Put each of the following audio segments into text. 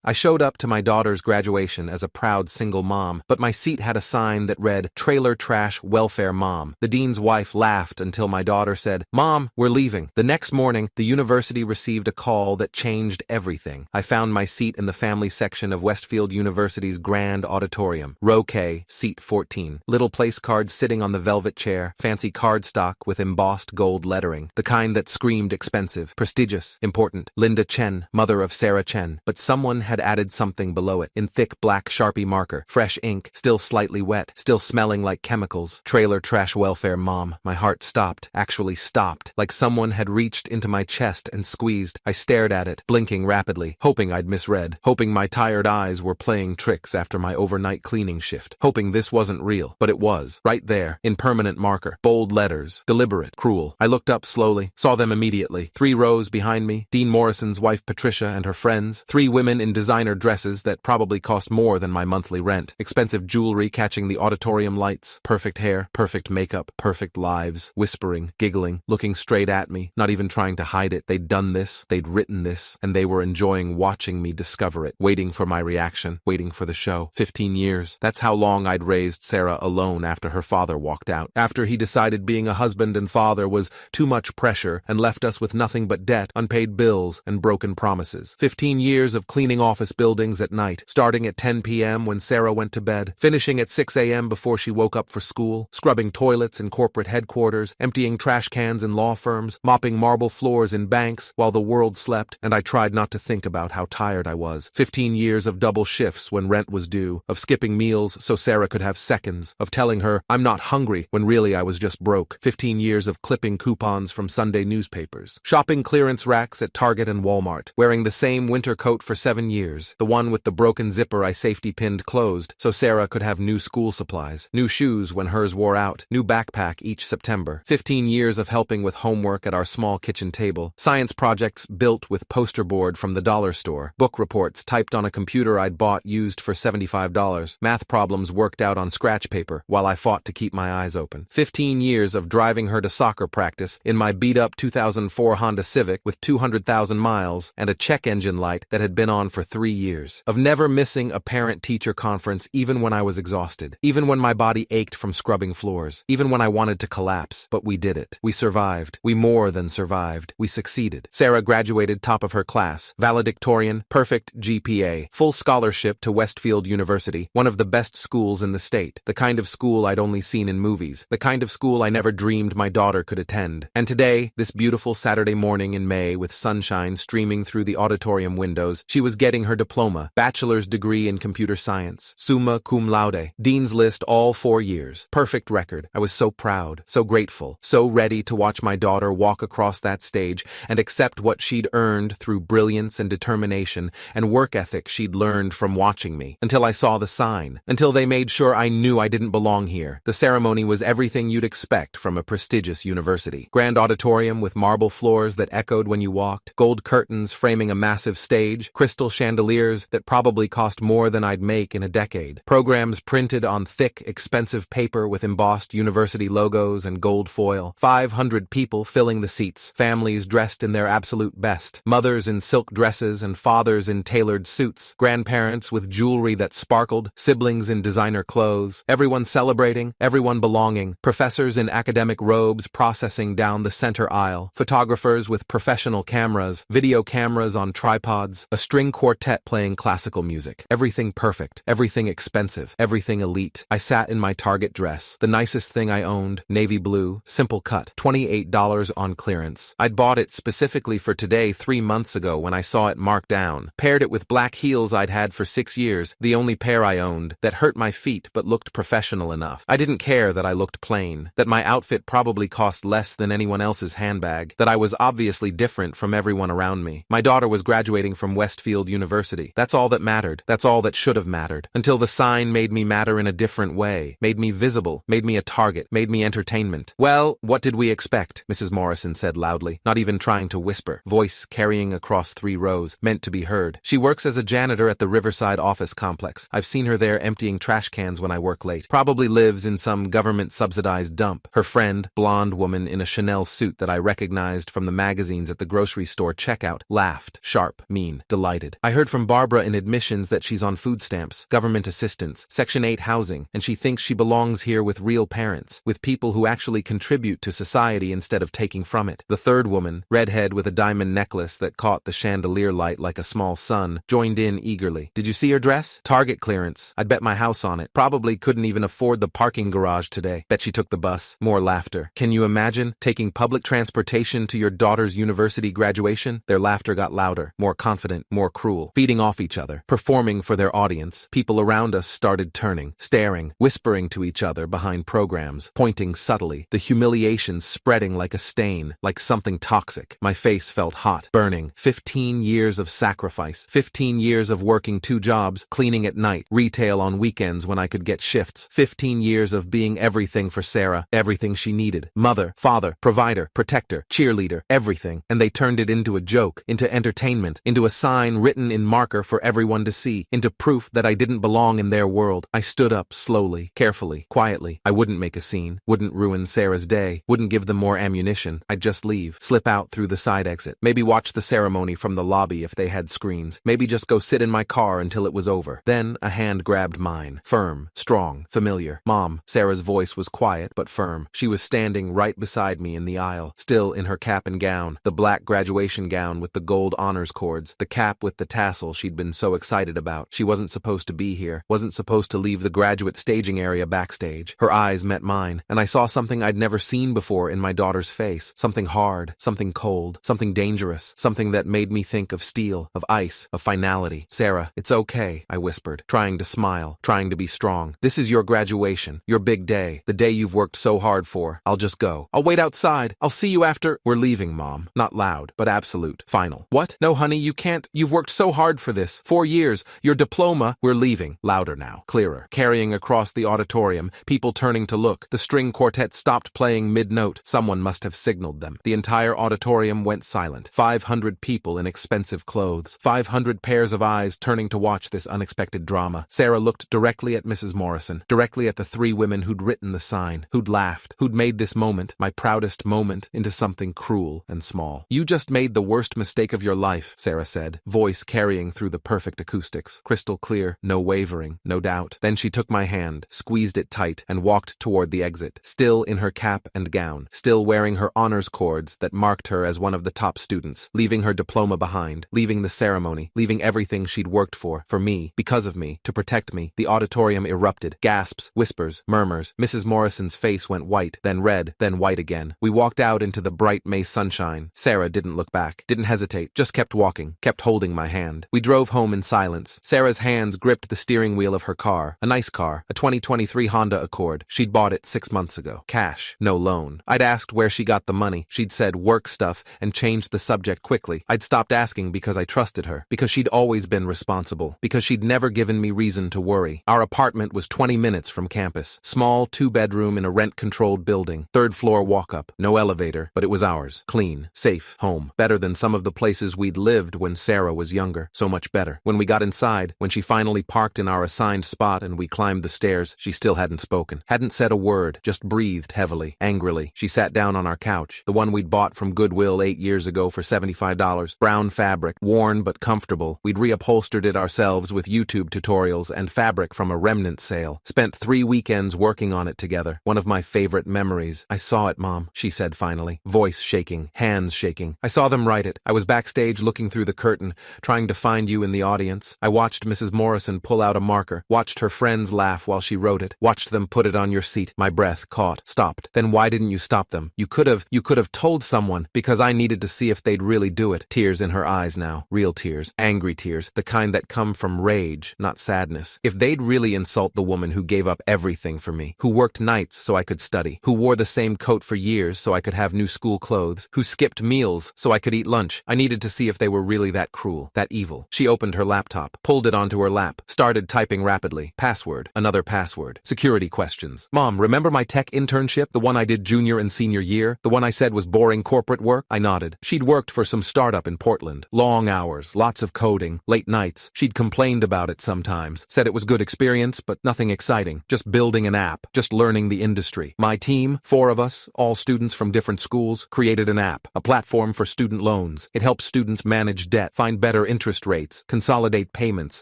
I showed up to my daughter's graduation as a proud single mom, but my seat had a sign that read, "Trailer Trash Welfare Mom." The dean's wife laughed until my daughter said, "Mom, we're leaving." The next morning, the university received a call that changed everything. I found my seat in the family section of Westfield University's grand auditorium. Row K, seat 14. Little place cards sitting on the velvet chair, fancy cardstock with embossed gold lettering, the kind that screamed expensive, prestigious, important. Linda Chen, mother of Sarah Chen. But someone had added something below it, in thick black Sharpie marker, fresh ink, still slightly wet, still smelling like chemicals. Trailer Trash Welfare Mom. My heart stopped, actually stopped, like someone had reached into my chest and squeezed. I stared at it, blinking rapidly, hoping I'd misread, hoping my tired eyes were playing tricks after my overnight cleaning shift, hoping this wasn't real. But it was, right there, in permanent marker, bold letters, deliberate, cruel. I looked up slowly, saw them immediately. 3 rows behind me, Dean Morrison's wife Patricia and her friends, 3 women in designer dresses that probably cost more than my monthly rent, expensive jewelry catching the auditorium lights, perfect hair, perfect makeup, perfect lives, whispering, giggling, looking straight at me, not even trying to hide it. They'd done this, they'd written this, and they were enjoying watching me discover it, waiting for my reaction, waiting for the show. 15 years. That's how long I'd raised Sarah alone after her father walked out, after he decided being a husband and father was too much pressure and left us with nothing but debt, unpaid bills, and broken promises. 15 years of cleaning office buildings at night, starting at 10 p.m. when Sarah went to bed, finishing at 6 a.m. before she woke up for school, scrubbing toilets in corporate headquarters, emptying trash cans in law firms, mopping marble floors in banks while the world slept, and I tried not to think about how tired I was. 15 years of double shifts when rent was due, of skipping meals so Sarah could have seconds, of telling her I'm not hungry when really I was just broke. 15 years of clipping coupons from Sunday newspapers, shopping clearance racks at Target and Walmart, wearing the same winter coat for 7 years, the one with the broken zipper I safety pinned closed so Sarah could have new school supplies, new shoes when hers wore out, new backpack each September. 15 years of helping with homework at our small kitchen table, science projects built with poster board from the dollar store, book reports typed on a computer I'd bought used for $75, math problems worked out on scratch paper while I fought to keep my eyes open. 15 years of driving her to soccer practice in my beat-up 2004 Honda Civic with 200,000 miles and a check engine light that had been on for 3 years. Of never missing a parent-teacher conference even when I was exhausted, even when my body ached from scrubbing floors, even when I wanted to collapse. But we did it. We survived. We more than survived. We succeeded. Sarah graduated top of her class, valedictorian, perfect GPA, full scholarship to Westfield University, one of the best schools in the state, the kind of school I'd only seen in movies, the kind of school I never dreamed my daughter could attend. And today, this beautiful Saturday morning in May with sunshine streaming through the auditorium windows, she was getting her diploma, bachelor's degree in computer science, summa cum laude, dean's list all 4 years, perfect record. I was so proud, so grateful, so ready to watch my daughter walk across that stage and accept what she'd earned through brilliance and determination and work ethic she'd learned from watching me, until I saw the sign, until they made sure I knew I didn't belong here. The ceremony was everything you'd expect from a prestigious university. Grand auditorium with marble floors that echoed when you walked, gold curtains framing a massive stage, crystal chandeliers that probably cost more than I'd make in a decade, programs printed on thick, expensive paper with embossed university logos and gold foil, 500 people filling the seats, families dressed in their absolute best, mothers in silk dresses and fathers in tailored suits, grandparents with jewelry that sparkled, siblings in designer clothes, everyone celebrating, everyone belonging, professors in academic robes processing down the center aisle, photographers with professional cameras, video cameras on tripods, a string quartet playing classical music. Everything perfect, everything expensive, everything elite. I sat in my Target dress, the nicest thing I owned, navy blue, simple cut, $28 on clearance. I'd bought it specifically for today 3 months ago when I saw it marked down, paired it with black heels I'd had for 6 years, the only pair I owned, that hurt my feet but looked professional enough. I didn't care that I looked plain, that my outfit probably cost less than anyone else's handbag, that I was obviously different from everyone around me. My daughter was graduating from Westfield University. That's all that mattered. That's all that should have mattered. Until the sign made me matter in a different way, made me visible, made me a target, made me entertainment. Well, what did we expect? Mrs. Morrison said loudly, not even trying to whisper, voice carrying across 3 rows, meant to be heard. She works as a janitor at the Riverside office complex. I've seen her there emptying trash cans when I work late. Probably lives in some government-subsidized dump. Her friend, blonde woman in a Chanel suit that I recognized from the magazines at the grocery store checkout, laughed, sharp, mean, delighted. I heard from Barbara in admissions that she's on food stamps, government assistance, Section 8 housing, and she thinks she belongs here with real parents, with people who actually contribute to society instead of taking from it. The third woman, redhead with a diamond necklace that caught the chandelier light like a small sun, joined in eagerly. Did you see her dress? Target clearance. I'd bet my house on it. Probably couldn't even afford the parking garage today. Bet she took the bus. More laughter. Can you imagine taking public transportation to your daughter's university graduation? Their laughter got louder, more confident, more cruel, feeding off each other, performing for their audience. People around us started turning, staring, whispering to each other behind programs, pointing subtly, the humiliation spreading like a stain, like something toxic. My face felt hot, burning. 15 years of sacrifice, 15 years of working 2 jobs, cleaning at night, retail on weekends when I could get shifts, 15 years of being everything for Sarah, everything she needed, mother, father, provider, protector, cheerleader, everything, and they turned it into a joke, into entertainment, into a sign written in marker for everyone to see, into proof that I didn't belong in their world. I stood up slowly, carefully, quietly. I wouldn't make a scene, wouldn't ruin Sarah's day, wouldn't give them more ammunition. I'd just leave, slip out through the side exit, maybe watch the ceremony from the lobby if they had screens, maybe just go sit in my car until it was over. Then a hand grabbed mine, firm, strong, familiar. Mom. Sarah's voice was quiet but firm. She was standing right beside me in the aisle, still in her cap and gown, the black graduation gown with the gold honors cords, the cap with the tassel she'd been so excited about. She wasn't supposed to be here, wasn't supposed to leave the graduate staging area backstage. Her eyes met mine, and I saw something I'd never seen before in my daughter's face, something hard, something cold, something dangerous, something that made me think of steel, of ice, of finality. Sarah, it's okay, I whispered, trying to smile, trying to be strong. This is your graduation, your big day, the day you've worked so hard for. I'll just go. I'll wait outside. I'll see you after. We're leaving, Mom. Not loud, but absolute. Final. What? No, honey, you can't. You've worked so hard for this. 4 years. Your diploma. We're leaving. Louder now. Clearer. Carrying across the auditorium, people turning to look. The string quartet stopped playing mid-note. Someone must have signaled them. The entire auditorium went silent. 500 people in expensive clothes. 500 pairs of eyes turning to watch this unexpected drama. Sarah looked directly at Mrs. Morrison, directly at the 3 women who'd written the sign, who'd laughed, who'd made this moment, my proudest moment, into something cruel and small. You just made the worst mistake of your life, Sarah said, voice carrying through the perfect acoustics, crystal clear, no wavering, no doubt. Then she took my hand, squeezed it tight, and walked toward the exit, still in her cap and gown, still wearing her honors cords that marked her as one of the top students, leaving her diploma behind, leaving the ceremony, leaving everything she'd worked for me, because of me, to protect me. The auditorium erupted, gasps, whispers, murmurs. Mrs. Morrison's face went white, then red, then white again. We walked out into the bright May sunshine. Sarah didn't look back, didn't hesitate, just kept walking, kept holding my hand. We drove home in silence. Sarah's hands gripped the steering wheel of her car, a nice car, a 2023 Honda Accord. She'd bought it 6 months ago. Cash, no loan. I'd asked where she got the money. She'd said work stuff and changed the subject quickly. I'd stopped asking because I trusted her, because she'd always been responsible, because she'd never given me reason to worry. Our apartment was 20 minutes from campus. Small 2-bedroom in a rent-controlled building. 3rd floor walk-up. No elevator, but it was ours. Clean, safe, home. Better than some of the places we'd lived when Sarah was younger. So much better. When we got inside, when she finally parked in our assigned spot and we climbed the stairs, she still hadn't spoken. Hadn't said a word, just breathed heavily, angrily. She sat down on our couch, the one we'd bought from Goodwill 8 years ago for $75. Brown fabric, worn but comfortable. We'd reupholstered it ourselves with YouTube tutorials and fabric from a remnant sale. Spent 3 weekends working on it together. One of my favorite memories. I saw it, Mom, she said finally, voice shaking, hands shaking. I saw them write it. I was backstage looking through the curtain, trying to find you in the audience. I watched Mrs. Morrison pull out a marker, watched her friends laugh while she wrote it, watched them put it on your seat. My breath caught, stopped. Then why didn't you stop them? You could have told someone, because I needed to see if they'd really do it. Tears in her eyes now, real tears, angry tears, the kind that come from rage, not sadness. If they'd really insult the woman who gave up everything for me, who worked nights so I could study, who wore the same coat for years so I could have new school clothes, who skipped meals so I could eat lunch, I needed to see if they were really that cruel, that evil. She opened her laptop, pulled it onto her lap, started typing rapidly. Password, another password, security questions. Mom, remember my tech internship, the one I did junior and senior year, the one I said was boring corporate work? I nodded. She'd worked for some startup in Portland. Long hours, lots of coding, late nights. She'd complained about it sometimes, said it was good experience, but nothing exciting, just building an app, just learning the industry. My team, 4 of us, all students from different schools, created an app, a platform for student loans. It helps students manage debt, find better interest rates, consolidate payments,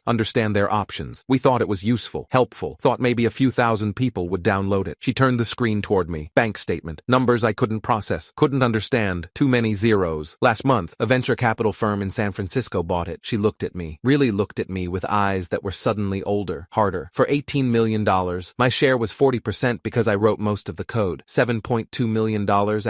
understand their options. We thought it was useful, helpful, thought maybe a few thousand people would download it. She turned the screen toward me. Bank statement. Numbers I couldn't process, couldn't understand. Too many zeros. Last month, a venture capital firm in San Francisco bought it. She looked at me, really looked at me with eyes that were suddenly older, harder. For $18 million, my share was 40% because I wrote most of the code. $7.2 million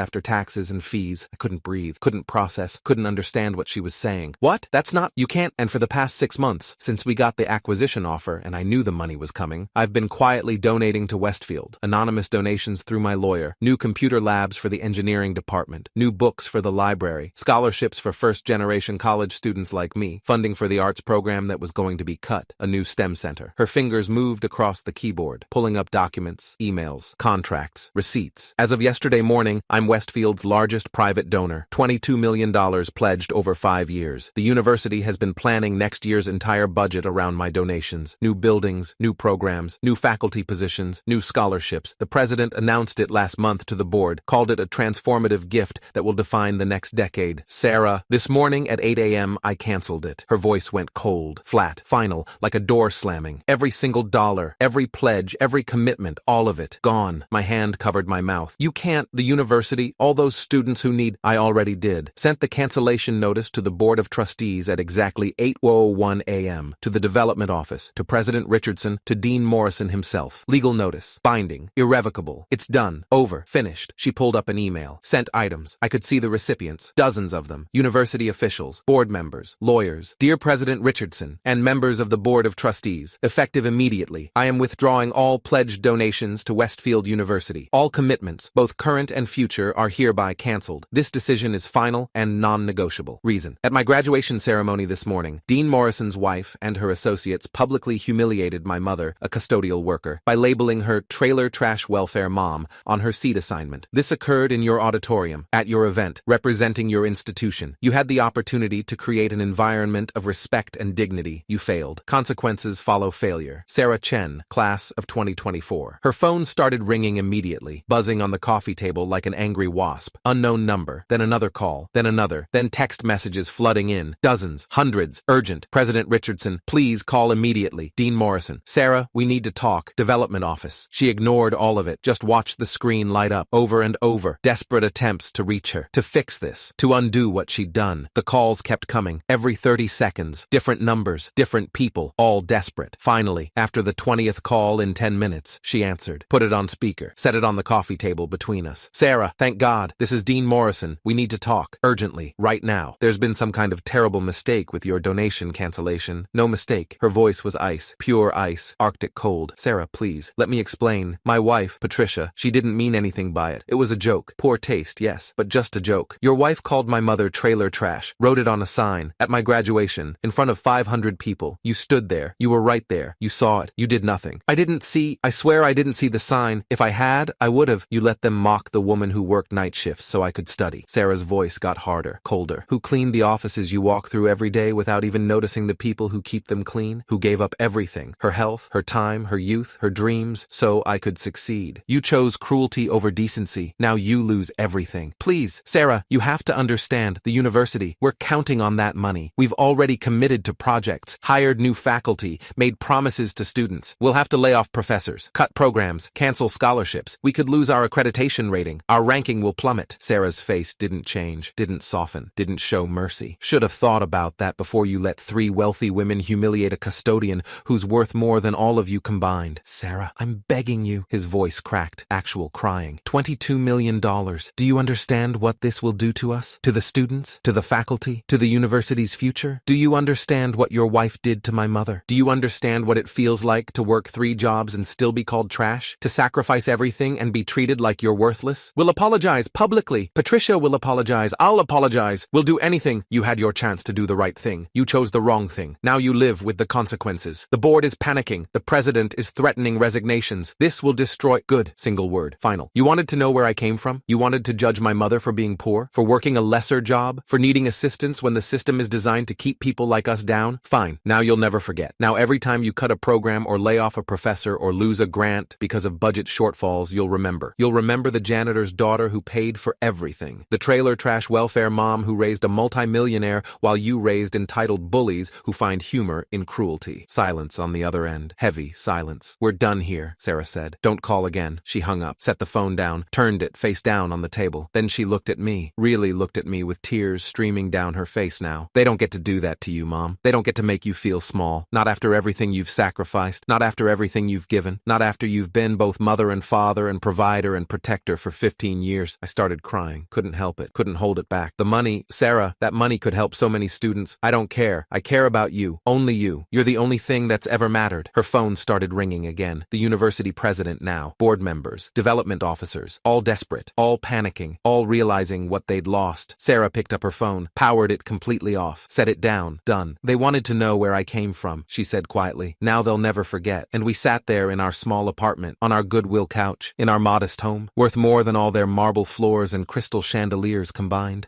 after taxes and fees. I couldn't breathe, couldn't process, couldn't understand what she was saying. What? That's not, you can't. And for the past 6 months, since we got the acquisition offer and I knew the money was coming, I've been quietly donating to Westfield. Anonymous donations through my lawyer. New computer labs for the engineering department. New books for the library. Scholarships for first-generation college students like me. Funding for the arts program that was going to be cut. A new STEM center. Her fingers moved across the keyboard, pulling up documents, emails, contracts, receipts. As of yesterday morning, I'm Westfield's largest private donor. $22 million pledged over 5 years. The university has been planning next year's entire budget around my donations. New buildings, new programs, new faculty positions, new scholarships. The president announced it last month to the board, called it a transformative gift that will define the next decade. Sarah, this morning at 8 a.m. I canceled it. Her voice went cold, flat, final, like a door slamming. Every single dollar, every pledge, every commitment, all of it, gone. My hand covered my mouth. You can't, the university, all those students who need, I already did. Sent the cancellation notice to the Board of Trustees at exactly 8:01 a.m., to the development office, to President Richardson, to Dean Morrison himself. Legal notice, binding, irrevocable. It's done, over, finished. She pulled up an email, sent items. I could see the recipients, dozens of them, university officials, board members, lawyers. Dear President Richardson, and members of the Board of Trustees, effective immediately, I am withdrawing all pledged donations to Westfield University. All commitments, both current and future, are hereby canceled. This decision is final and non-negotiable. Reason. At my graduation ceremony this morning, Dean Morrison's wife and her associates publicly humiliated my mother, a custodial worker, by labeling her trailer trash welfare mom on her seat assignment. This occurred in your auditorium, at your event, representing your institution. You had the opportunity to create an environment of respect and dignity. You failed. Consequences follow failure. Sarah Chen, class of 2024. Her phone started ringing immediately, buzzing on the coffee table like an angry wasp. Unknown number, then another call, then another, then text messages flooding in. Dozens, hundreds, urgent. President Richardson, please call immediately. Dean Morrison. Sarah, we need to talk. Development office. She ignored all of it, just watched the screen light up, over and over. Desperate attempts to reach her, to fix this, to undo what she'd done. The calls kept coming, every 30 seconds. Different numbers, different people, all desperate. Finally, after the 20th call in 10 minutes, she answered. Put it on speaker. Set it on the coffee table between us. Sarah, thank God. This is Dean Morrison. We need to talk. Urgently. Right now. There's been some kind of terrible mistake with your donation cancellation. No mistake. Her voice was ice. Pure ice. Arctic cold. Sarah, please. Let me explain. My wife, Patricia, she didn't mean anything by it. It was a joke. Poor taste, yes, but just a joke. Your wife called my mother trailer trash. Wrote it on a sign. At my graduation. In front of 500 people. You stood there. You were right there. You saw it. You did nothing. I swear I didn't see the sign. If I had, I would have. You let them mock the woman who worked night shifts so I could study. Sarah's voice got harder, colder. Who cleaned the offices you walk through every day without even noticing the people who keep them clean? Who gave up everything, her health, her time, her youth, her dreams, so I could succeed. You chose cruelty over decency. Now you lose everything. Please, Sarah, you have to understand, the university, we're counting on that money. We've already committed to projects, hired new faculty, made promises to students. We'll have to lay off professors, cut programs, cancel scholarships. We could lose our accreditation rating. Our ranking will plummet. Sarah's face didn't change, didn't soften, didn't show mercy. Should have thought about that before you let 3 wealthy women humiliate a custodian who's worth more than all of you combined. Sarah, I'm begging you. His voice cracked, actual crying. $22 million. Do you understand what this will do to us? To the students? To the faculty? To the university's future? Do you understand what your wife did to my mother? Do you understand what it feels like to work 3 jobs and still be called trash? To sacrifice everything and be treated like you're worthless? We'll apologize publicly. Patricia will apologize. I'll apologize. We'll do anything. You had your chance to do the right thing. You chose the wrong thing. Now you live with the consequences. The board is panicking. The president is threatening resignations. This will destroy. Good. Single word. Final. You wanted to know where I came from? You wanted to judge my mother for being poor? For working a lesser job? For needing assistance when the system is designed to keep people like us down? Fine. Now you'll never forget. Now every time you cut a program or lay off a professor or lose a grant because of budget shortfalls, you'll remember. You'll remember the janitor's daughter who paid for everything. The trailer trash welfare mom who raised a multimillionaire while you raised raised entitled bullies who find humor in cruelty. Silence on the other end. Heavy silence. We're done here, Sarah said. Don't call again. She hung up, set the phone down, turned it face down on the table. Then she looked at me, really looked at me with tears streaming down her face now. They don't get to do that to you, Mom. They don't get to make you feel small. Not after everything you've sacrificed. Not after everything you've given. Not after you've been both mother and father and provider and protector for 15 years. I started crying. Couldn't help it. Couldn't hold it back. The money, Sarah, that money could help so many students. I don't care. I care about you. Only you. You're the only thing that's ever mattered. Her phone started ringing again. The university president now. Board members. Development officers. All desperate. All panicking. All realizing what they'd lost. Sarah picked up her phone. Powered it completely off. Set it down. Done. They wanted to know where I came from, she said quietly. Now they'll never forget. And we sat there in our small apartment, on our Goodwill couch, in our modest home, worth more than all their marble floors and crystal chandeliers combined.